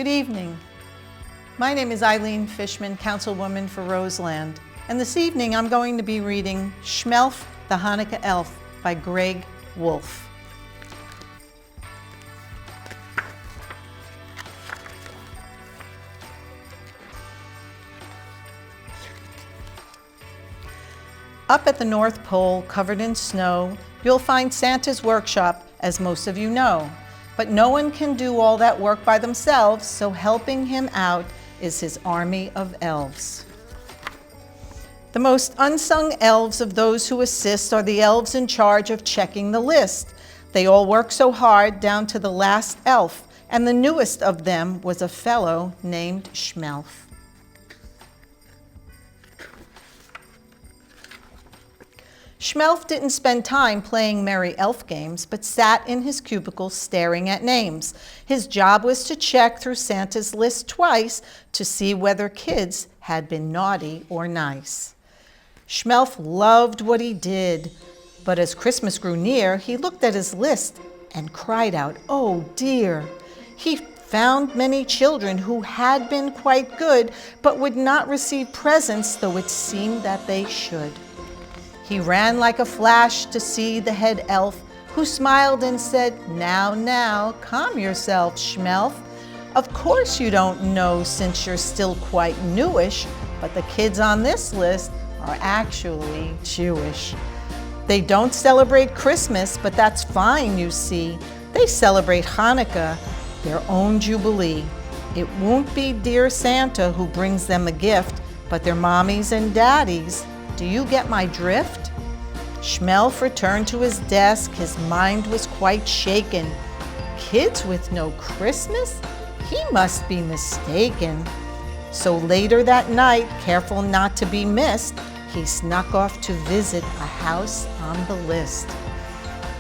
Good evening. My name is Fishman, Councilwoman for Roseland, and this evening I'm going to be reading Schmelf the Hanukkah Elf by Greg Wolfe. Up at the North Pole, covered in snow, you'll find Santa's workshop, as most of you know. But no one can do all that work by themselves, so helping him out is his army of elves. The most unsung elves of those who assist are the elves in charge of checking the list. They all work so hard down to the last elf, and the newest of them was a fellow named Schmelf. Schmelf didn't spend time playing merry elf games, but sat in his cubicle staring at names. His job was to check through Santa's list twice to see whether kids had been naughty or nice. Schmelf loved what he did, but as Christmas grew near, he looked at his list and cried out, "Oh dear!" He found many children who had been quite good, but would not receive presents, though it seemed that they should. He ran like a flash to see the head elf, who smiled and said, Now, calm yourself, Schmelf. Of course you don't know since you're still quite newish, but the kids on this list are actually Jewish. They don't celebrate Christmas, but that's fine, you see. They celebrate Hanukkah, their own jubilee. It won't be dear Santa who brings them a gift, but their mommies and daddies. Do you get my drift? Schmelf returned to his desk. His mind was quite shaken. Kids with no Christmas? He must be mistaken. So later that night, careful not to be missed, he snuck off to visit a house on the list.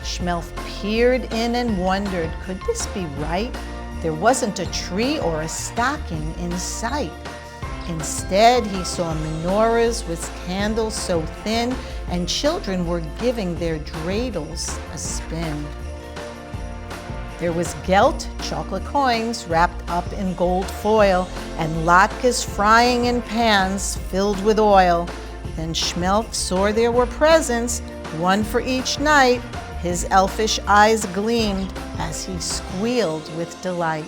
Schmelf peered in and wondered, could this be right? There wasn't a tree or a stocking in sight. Instead, he saw menorahs with candles so thin, and children were giving their dreidels a spin. There was gelt, chocolate coins wrapped up in gold foil, and latkes frying in pans filled with oil. Then Schmelf saw there were presents, one for each night. His elfish eyes gleamed as he squealed with delight.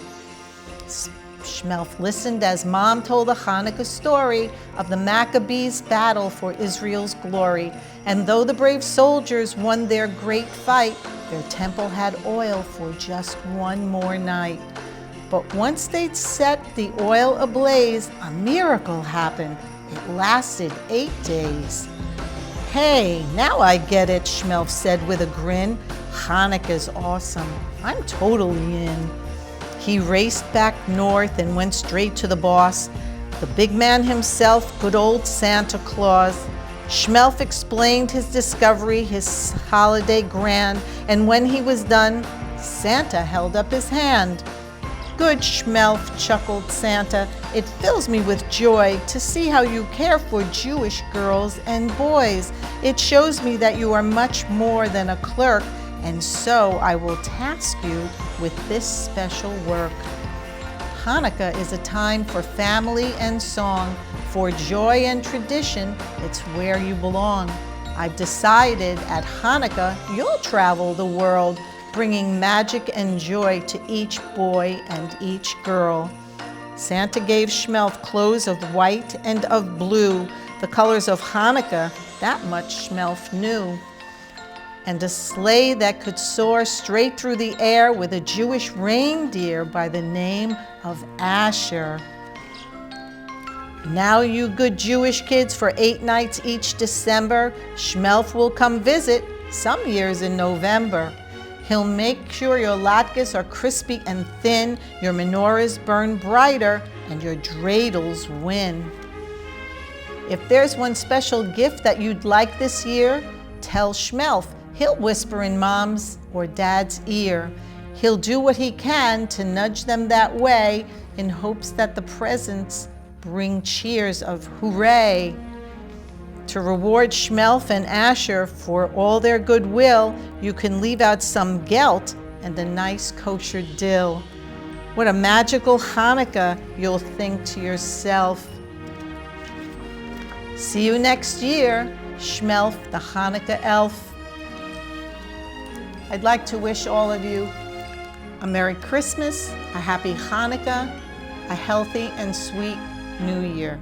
Schmelf listened as Mom told a Hanukkah story of the Maccabees' battle for Israel's glory. And though the brave soldiers won their great fight, their temple had oil for just one more night. But once they'd set the oil ablaze, a miracle happened. It lasted 8 days. Hey, now I get it, Schmelf said with a grin. Hanukkah's awesome. I'm totally in. He raced back north and went straight to the boss, the big man himself, good old Santa Claus. Schmelf explained his discovery, his holiday grand, and when he was done, Santa held up his hand. Good Schmelf, chuckled Santa, it fills me with joy to see how you care for Jewish girls and boys. It shows me that you are much more than a clerk, and so I will task you with this special work. Hanukkah is a time for family and song, for joy and tradition, it's where you belong. I've decided at Hanukkah you'll travel the world, bringing magic and joy to each boy and each girl. Santa gave Schmelf clothes of white and of blue, the colors of Hanukkah, that much Schmelf knew. And a sleigh that could soar straight through the air with a Jewish reindeer by the name of Asher. Now you good Jewish kids, for 8 nights each December, Schmelf will come visit, some years in November. He'll make sure your latkes are crispy and thin, your menorahs burn brighter, and your dreidels win. If there's one special gift that you'd like this year, tell Schmelf. He'll whisper in Mom's or Dad's ear. He'll do what he can to nudge them that way in hopes that the presents bring cheers of hooray. To reward Schmelf and Asher for all their goodwill, you can leave out some gelt and a nice kosher dill. What a magical Hanukkah, you'll think to yourself. See you next year, Schmelf, the Hanukkah elf. I'd like to wish all of you a Merry Christmas, a Happy Hanukkah, a healthy and sweet New Year.